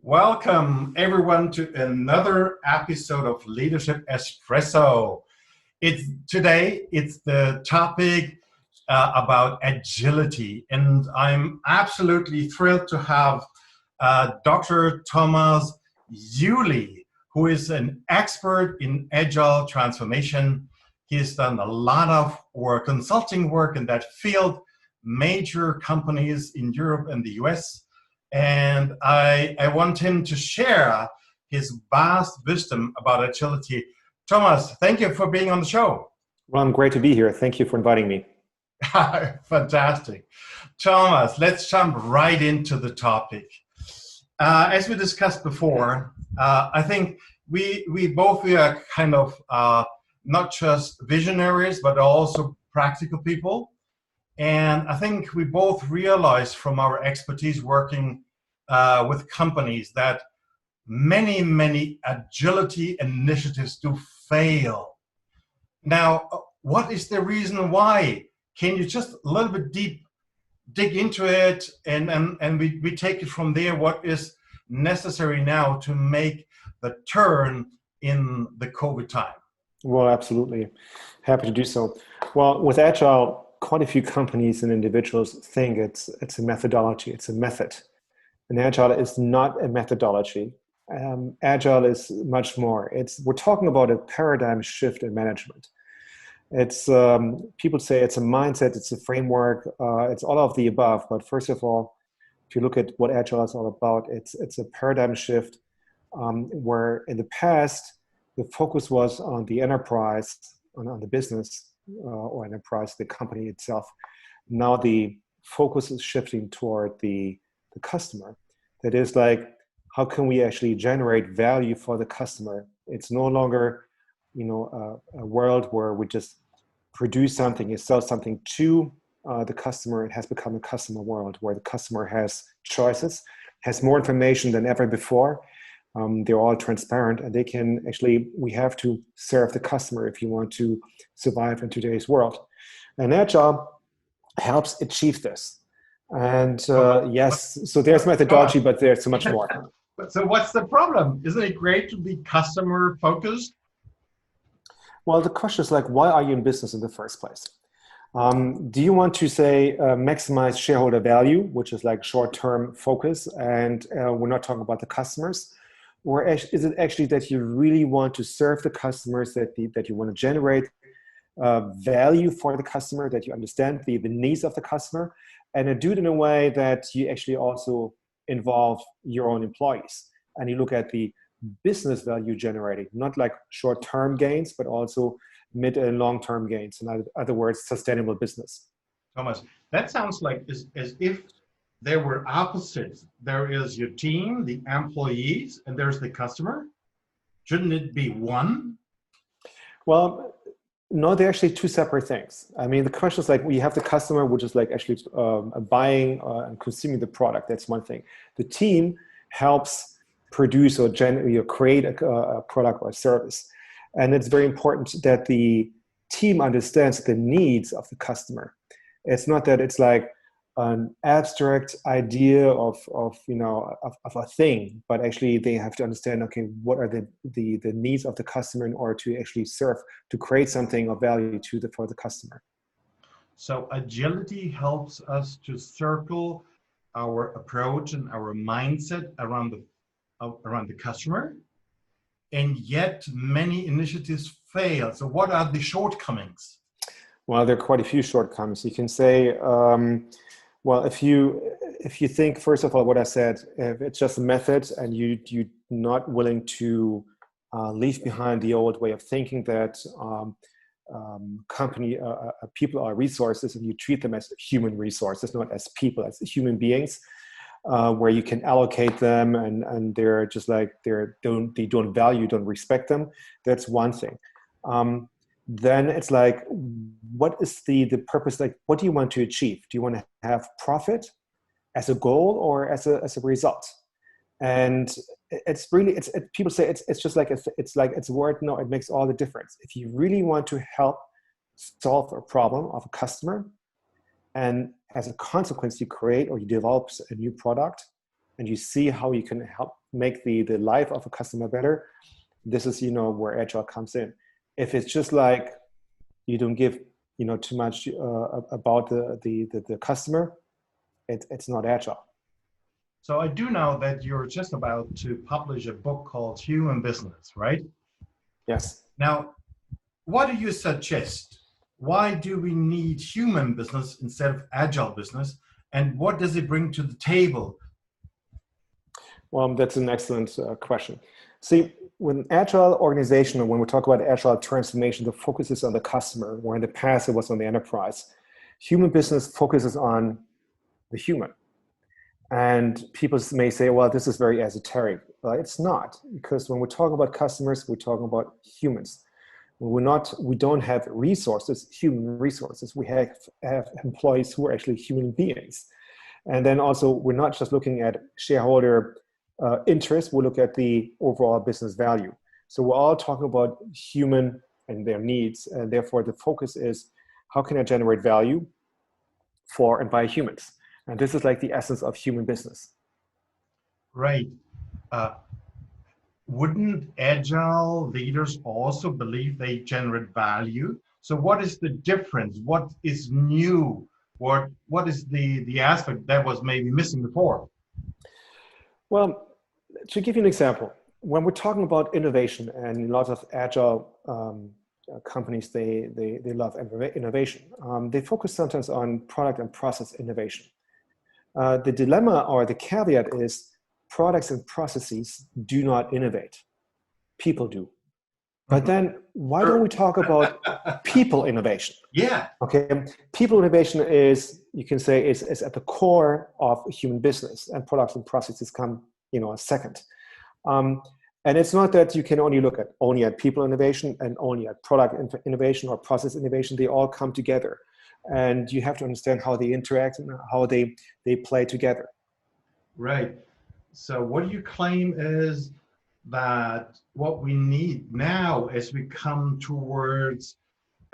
Welcome everyone to another episode of Leadership Espresso. Today it's the topic about agility, and I'm absolutely thrilled to have Dr. Thomas Juli, who is an expert in Agile transformation. He has done a lot of consulting work in that field, major companies in Europe and the US. And I want him to share his vast wisdom about agility. Thomas, thank you for being on the show. Well, I'm great to be here. Thank you for inviting me. Fantastic. Thomas, let's jump right into the topic. As we discussed before, I think we both are kind of not just visionaries, but also practical people. And I think we both realize from our expertise working with companies that many agility initiatives do fail. Now, what is the reason why? Can you just a little bit dig into it and we take it from there? What is necessary now to make the turn in the COVID time? Well, absolutely. Happy to do so. Well, with Agile, quite a few companies and individuals think it's a methodology, it's a method. And Agile is not a methodology. Agile is much more. We're talking about a paradigm shift in management. It's people say it's a mindset, it's a framework, it's all of the above. But first of all, if you look at what Agile is all about, it's a paradigm shift where in the past the focus was on the enterprise, on the business. Or enterprise, the company itself. Now the focus is shifting toward the customer. That is like, how can we actually generate value for the customer? It's no longer, a world where we just produce something and sell something to the customer. It has become a customer world where the customer has choices, has more information than ever before. They're all transparent, and we have to serve the customer if you want to survive in today's world. And Agile helps achieve this. And yes, so there's methodology, but there's so much more. So what's the problem? Isn't it great to be customer focused? Well, the question is why are you in business in the first place? Do you want to say maximize shareholder value, which is like short-term focus, and we're not talking about the customers? Or is it actually that you really want to serve the customers, that you want to generate value for the customer, that you understand the needs of the customer, and do it in a way that you actually also involve your own employees, and you look at the business value generating, not like short-term gains, but also mid and long-term gains. In other words, sustainable business. Thomas, that sounds like as if there were opposites. There is your team, the employees, and there's the customer. Shouldn't it be one? Well, no, they're actually two separate things. I mean, the question is we have the customer, which is actually buying and consuming the product. That's one thing. The team helps produce or create a product or a service. And it's very important that the team understands the needs of the customer. It's not that it's like an abstract idea of a thing, but actually they have to understand, okay, what are the needs of the customer in order to actually to create something of value for the customer. So agility helps us to circle our approach and our mindset around the customer, and yet many initiatives fail. So what are the shortcomings? Well, there are quite a few shortcomings. You can say, well, if you think, first of all, what I said, if it's just a method and you're not willing to leave behind the old way of thinking that people are resources, and you treat them as human resources, not as people, as human beings, where you can allocate them and they're just like they don't respect them. That's one thing. Then it's like, what is the purpose? Like, what do you want to achieve? Do you want to have profit as a goal or as a result? And people say it's just like it's a word. No, it makes all the difference. If you really want to help solve a problem of a customer, and as a consequence you create or you develop a new product, and you see how you can help make the life of a customer better, this is, where Agile comes in. If it's just like you don't give, too much about the customer, it's not Agile. So I do know that you're just about to publish a book called Human Business, right? Yes. Now, what do you suggest? Why do we need human business instead of agile business? And what does it bring to the table? Well, that's an excellent question. See, with Agile organization, or when we talk about Agile transformation, the focus is on the customer, where in the past it was on the enterprise. Human business focuses on the human. And people may say, well, this is very esoteric. It's not, because when we're talking about customers, we're talking about humans. We don't have resources, human resources. We have employees who are actually human beings. And then also, we're not just looking at shareholder interest, we look at the overall business value. So we're all talking about human and their needs. And therefore, the focus is, how can I generate value for and by humans? And this is like the essence of human business. Right. Wouldn't agile leaders also believe they generate value? So what is the difference? What is new? What is the aspect that was maybe missing before? Well, to give you an example, when we're talking about innovation, and lots of agile companies, they love innovation. They focus sometimes on product and process innovation. The dilemma or the caveat is products and processes do not innovate. People do. But then why don't we talk about people innovation? Yeah. Okay. People innovation is, you can say, is at the core of human business, and products and processes come, second. And it's not that you can only look at people innovation and only at product innovation or process innovation. They all come together. And you have to understand how they interact and how they play together. Right. So what you claim is that what we need now as we come towards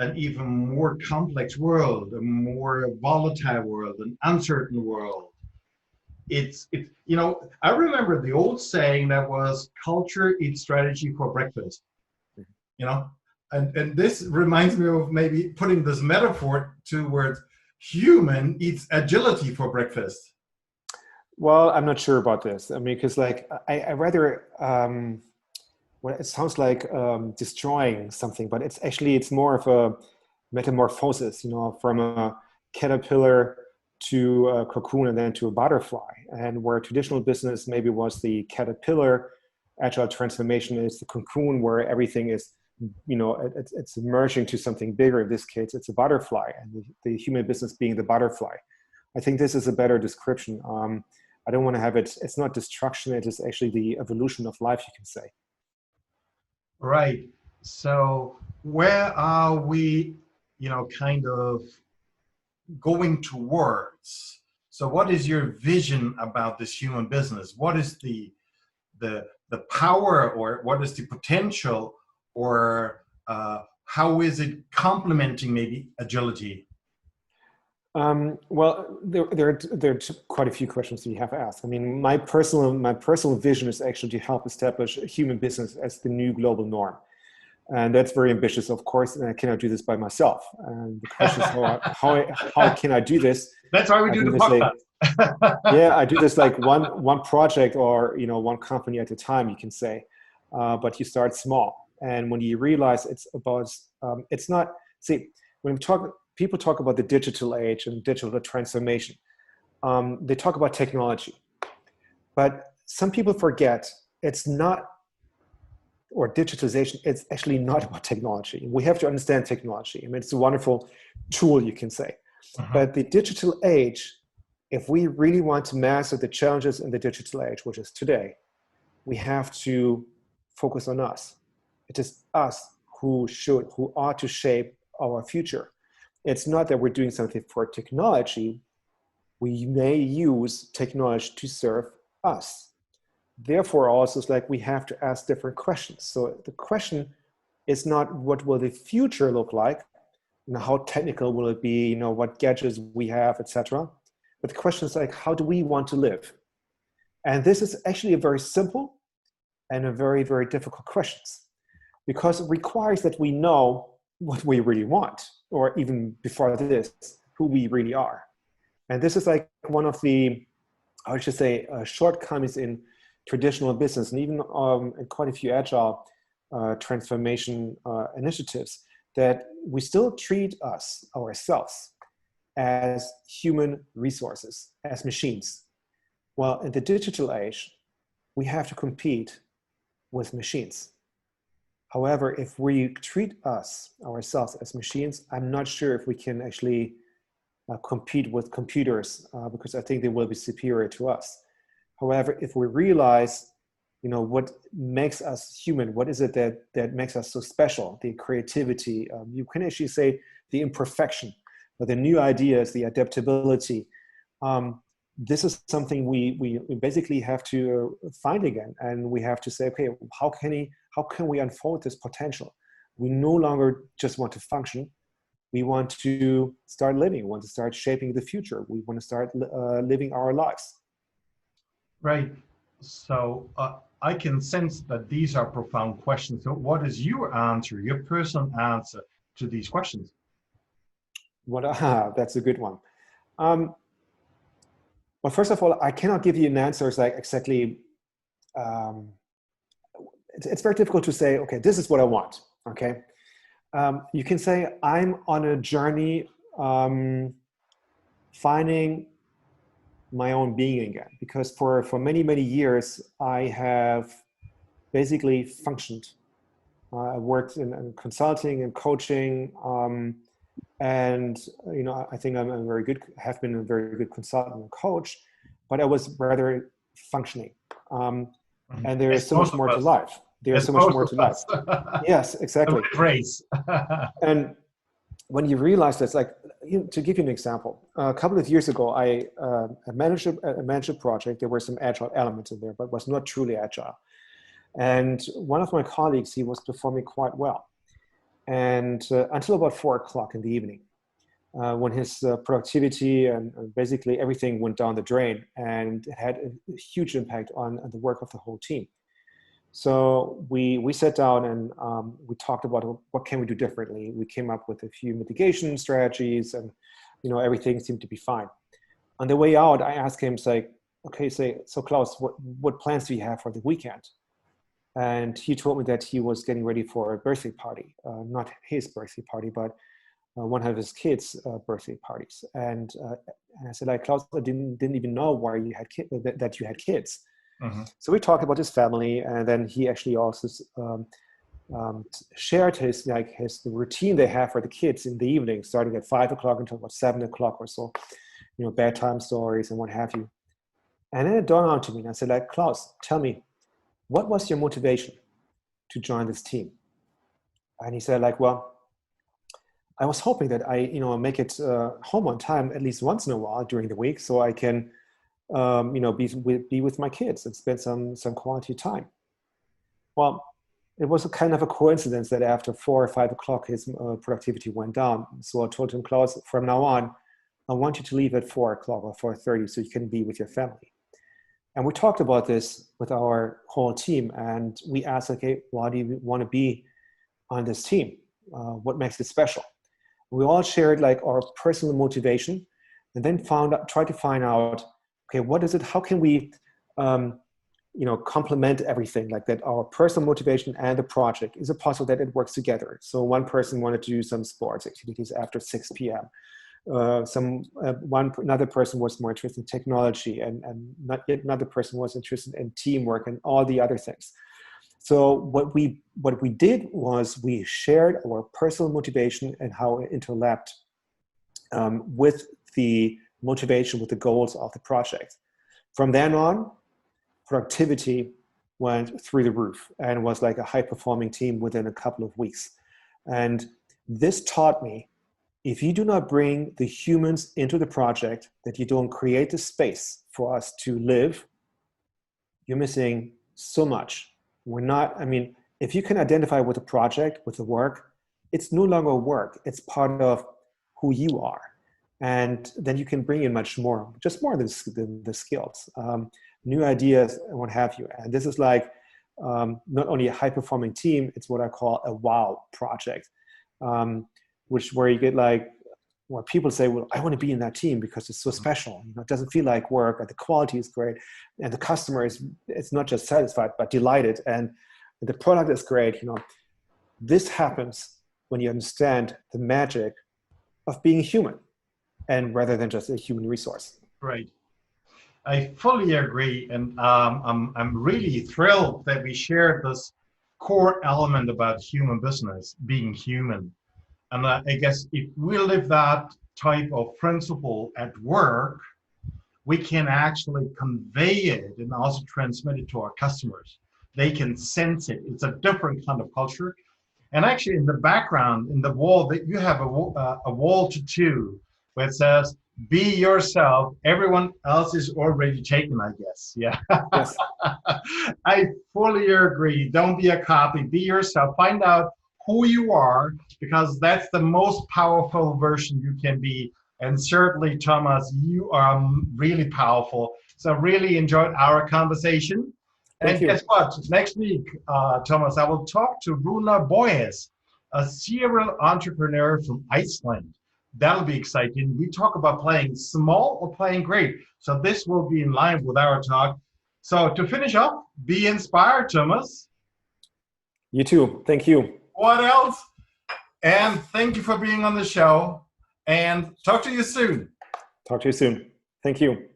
an even more complex world, a more volatile world, an uncertain world. I remember the old saying that was culture eats strategy for breakfast, And this reminds me of maybe putting this metaphor towards human eats agility for breakfast. Well, I'm not sure about this. I mean, because I rather, it sounds like destroying something, but it's more of a metamorphosis, from a caterpillar to a cocoon and then to a butterfly. And where traditional business maybe was the caterpillar, agile transformation is the cocoon, where everything is, it's emerging to something bigger. In this case, it's a butterfly, and the human business being the butterfly. I think this is a better description. I don't want to have it's not destruction, it is actually the evolution of life, you can say. Right. So where are we, kind of going towards? So what is your vision about this human business? What is the power, or what is the potential, or how is it complementing maybe agility? Well, there are quite a few questions you have asked. I mean, my personal vision is actually to help establish human business as the new global norm. And that's very ambitious, of course, and I cannot do this by myself. And the question is, how can I do this? That's why we do the podcast. Yeah, I do this like one project or one company at a time, you can say. But you start small, and when you realize it's about, it's not. See, when people talk about the digital age and digital transformation, they talk about technology, but some people forget it's not. Or digitization, it's actually not about technology. We have to understand technology. I mean, it's a wonderful tool, you can say. But the digital age, if we really want to master the challenges in the digital age, which is today, we have to focus on us. It is us who ought to shape our future. It's not that we're doing something for technology. We may use technology to serve us. Therefore, also, it's like we have to ask different questions. So the question is not what will the future look like, how technical will it be, what gadgets we have, etc. But the question is like, how do we want to live? And this is actually a very simple and a very, very difficult question, because it requires that we know what we really want, or even before this, who we really are. And this is like one of the, I should say, shortcomings in traditional business, and even in quite a few agile transformation initiatives, that we still treat ourselves as human resources, as machines. Well, in the digital age, we have to compete with machines. However, if we treat ourselves as machines, I'm not sure if we can actually compete with computers, because I think they will be superior to us. However, if we realize, what makes us human, what is it that makes us so special, the creativity, you can actually say the imperfection, but the new ideas, the adaptability, this is something we basically have to find again. And we have to say, okay, how can we unfold this potential? We no longer just want to function. We want to start living. We want to start shaping the future. We want to start living our lives. Right. So I can sense that these are profound questions. So what is your answer, your personal answer to these questions? That's a good one. Well, first of all, I cannot give you an answer like exactly. It's very difficult to say, okay, this is what I want. Okay. You can say I'm on a journey finding my own being again, because for many, many years, I have basically functioned. I worked in consulting and coaching, and I think have been a very good consultant and coach, but I was rather functioning. And there is so much more to life. There's so much more to life. Yes, exactly. Race. And when you realize that's like, to give you an example, a couple of years ago, I managed a project. There were some agile elements in there, but was not truly agile. And one of my colleagues, he was performing quite well. And until about 4:00 in the evening, when his productivity and basically everything went down the drain, and it had a huge impact on the work of the whole team. So we sat down and we talked about what can we do differently. We came up with a few mitigation strategies, and everything seemed to be fine. On the way out, I asked him, so Klaus, what plans do you have for the weekend? And he told me that he was getting ready for a birthday party, not his birthday party, but one of his kids' birthday parties. And I said, Klaus, I didn't even know why you had that you had kids. Mm-hmm. So we talked about his family, and then he actually also shared the routine they have for the kids in the evening, starting at 5:00 until about 7:00 or so, bedtime stories and what have you. And then it dawned on to me, and I said, Klaus, tell me, what was your motivation to join this team? And he said, well, I was hoping that I, make it home on time at least once in a while during the week, so I can, be with my kids and spend some quality time. Well, it was a kind of a coincidence that after 4 or 5 o'clock, his productivity went down. So I told him, Klaus, from now on, I want you to leave at 4:00 or 4:30 so you can be with your family. And we talked about this with our whole team, and we asked, okay, why do you want to be on this team? What makes it special? We all shared our personal motivation, and then tried to find out, okay, what is it? How can we, complement everything like that? Our personal motivation and the project. Is it possible that it works together? So one person wanted to do some sports activities after 6 p.m. Another person was more interested in technology, and not yet another person was interested in teamwork and all the other things. So what we did was we shared our personal motivation and how it interlapped with the motivation, with the goals of the project. From then on, productivity went through the roof and was like a high-performing team within a couple of weeks. And this taught me, if you do not bring the humans into the project, that you don't create the space for us to live, you're missing so much. If you can identify with the project, with the work, it's no longer work. It's part of who you are. And then you can bring in much more, just more than the skills. new ideas, and what have you. And this is like not only a high-performing team, it's what I call a wow project, where you get like, where people say, well, I want to be in that team because it's so special. You know, it doesn't feel like work, and the quality is great, and the customer it's not just satisfied, but delighted, and the product is great. You know, this happens when you understand the magic of being human, and rather than just a human resource. Right. I fully agree, and I'm really thrilled that we shared this core element about human business, being human. And I guess if we live that type of principle at work, we can actually convey it and also transmit it to our customers. They can sense it. It's a different kind of culture. And actually, in the background, in the wall, that you have a wall tattoo where it says, "Be yourself. Everyone else is already taken," I guess. Yeah. Yes. I fully agree. Don't be a copy. Be yourself. Find out who you are, because that's the most powerful version you can be. And certainly, Thomas, you are really powerful. So I really enjoyed our conversation. Thank you. Guess what? Next week, Thomas, I will talk to Runa Boyes, a serial entrepreneur from Iceland. That'll be exciting. We talk about playing small or playing great. So this will be in line with our talk. So to finish up, be inspired, Thomas. You too. Thank you. What else? And thank you for being on the show. And talk to you soon. Talk to you soon. Thank you.